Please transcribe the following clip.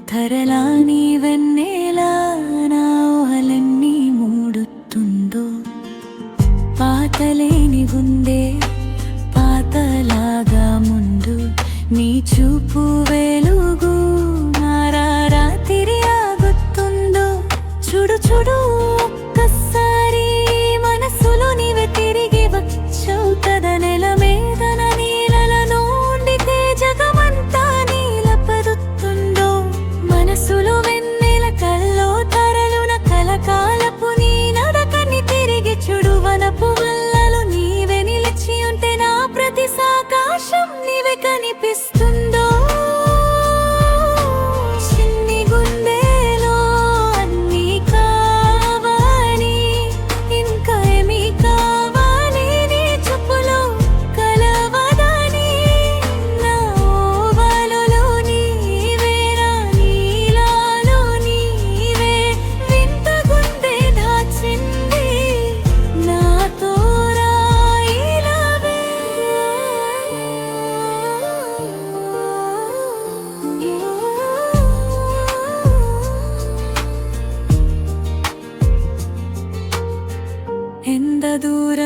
ధరలా నీ వెన్నెలా నా ఊహలన్నీ మూడుతుందో పాతలేని గుండె పాతలాగా ముందు నీ చూపు వెలుగు నారా తిరి ఆగుతుందో చూడు చూడు ఒక్కసారి మనసులో నీవే తిరిగి వచ్చావు కదా నెల మీదన నీలలో ఉండితే జగమంతా నీలపరుతుందో మనసులో వెన్నెల కల్లో తరలున కలకాలపు నీ నడకని తిరిగి చూడు వనపు వల్లలో నీవే నిలిచి ఉంటే నా ప్రతి సాకాశం నీవే కనిపిస్తుందో చిన్ని గుండెలో అన్నీ కావాలి ఇంకా ఏమీ కావాలి నీ చూపులో కలవదని నా ఓవలలో నీవే నా నీలాలో నీవే వింత గుండె దాచింది నాతో రాయిలవే ఎంత దూరం